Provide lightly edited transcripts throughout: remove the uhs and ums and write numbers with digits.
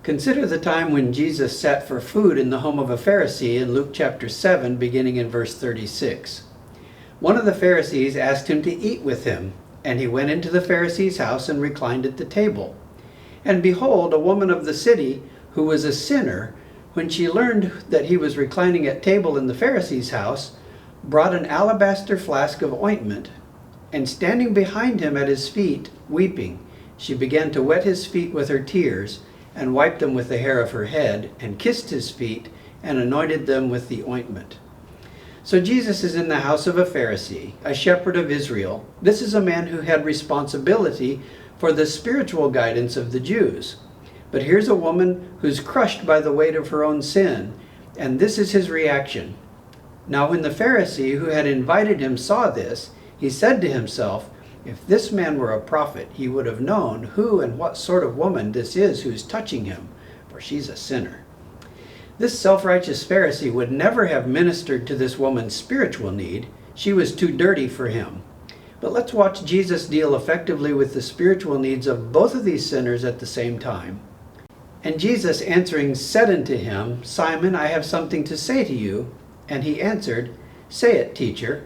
Consider the time when Jesus sat for food in the home of a Pharisee in Luke chapter 7, beginning in verse 36. One of the Pharisees asked him to eat with him, and he went into the Pharisee's house and reclined at the table. And behold, a woman of the city, who was a sinner, when she learned that he was reclining at table in the Pharisee's house, brought an alabaster flask of ointment, and standing behind him at his feet, weeping, she began to wet his feet with her tears, and wiped them with the hair of her head, and kissed his feet, and anointed them with the ointment. So Jesus is in the house of a Pharisee, a shepherd of Israel. This is a man who had responsibility for the spiritual guidance of the Jews. But here's a woman who's crushed by the weight of her own sin, and this is his reaction. Now when the Pharisee who had invited him saw this, he said to himself, "If this man were a prophet, he would have known who and what sort of woman this is who's touching him, for she's a sinner." This self-righteous Pharisee would never have ministered to this woman's spiritual need. She was too dirty for him. But let's watch Jesus deal effectively with the spiritual needs of both of these sinners at the same time. And Jesus answering said unto him, "Simon, I have something to say to you." And he answered, "Say it, teacher."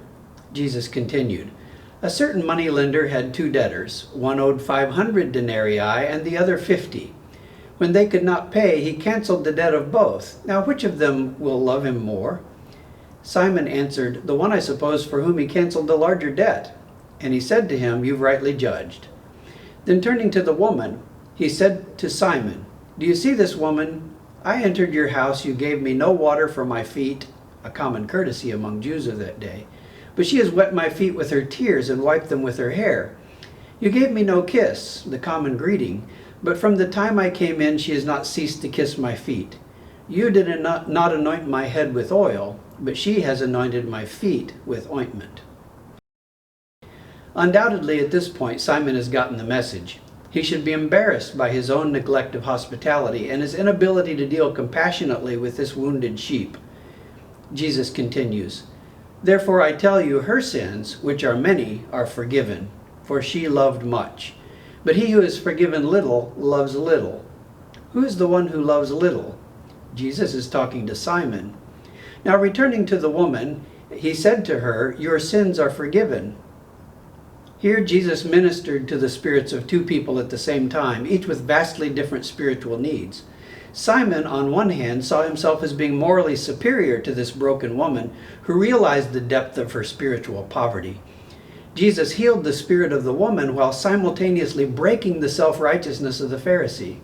Jesus continued, "A certain moneylender had two debtors. One owed 500 denarii and the other 50. When they could not pay, he canceled the debt of both. Now which of them will love him more?" Simon answered, "The one, I suppose, for whom he canceled the larger debt." And he said to him, "You've rightly judged." Then turning to the woman, he said to Simon, "Do you see this woman? I entered your house, you gave me no water for my feet," a common courtesy among Jews of that day, "but she has wet my feet with her tears and wiped them with her hair. You gave me no kiss," the common greeting, "but from the time I came in she has not ceased to kiss my feet. You did not anoint my head with oil, but she has anointed my feet with ointment." Undoubtedly at this point Simon has gotten the message. He should be embarrassed by his own neglect of hospitality and his inability to deal compassionately with this wounded sheep. Jesus continues, "Therefore I tell you, her sins, which are many, are forgiven, for she loved much. But he who is forgiven little loves little." Who is the one who loves little? Jesus is talking to Simon. Now returning to the woman, he said to her, "Your sins are forgiven." Here Jesus ministered to the spirits of two people at the same time, each with vastly different spiritual needs. Simon, on one hand, saw himself as being morally superior to this broken woman who realized the depth of her spiritual poverty. Jesus healed the spirit of the woman while simultaneously breaking the self-righteousness of the Pharisee.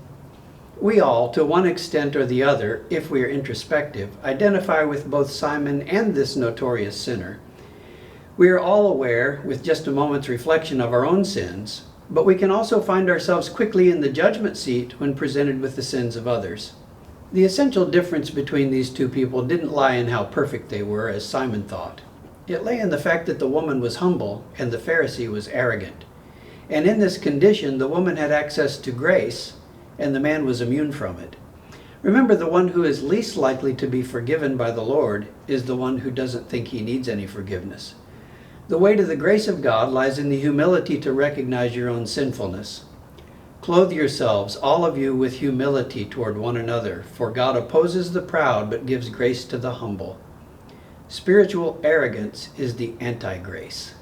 We all, to one extent or the other, if we are introspective, identify with both Simon and this notorious sinner. We are all aware, with just a moment's reflection, of our own sins, but we can also find ourselves quickly in the judgment seat when presented with the sins of others. The essential difference between these two people didn't lie in how perfect they were, as Simon thought. It lay in the fact that the woman was humble and the Pharisee was arrogant. And in this condition, the woman had access to grace and the man was immune from it. Remember, the one who is least likely to be forgiven by the Lord is the one who doesn't think he needs any forgiveness. The way to the grace of God lies in the humility to recognize your own sinfulness. Clothe yourselves, all of you, with humility toward one another, for God opposes the proud but gives grace to the humble. Spiritual arrogance is the anti-grace.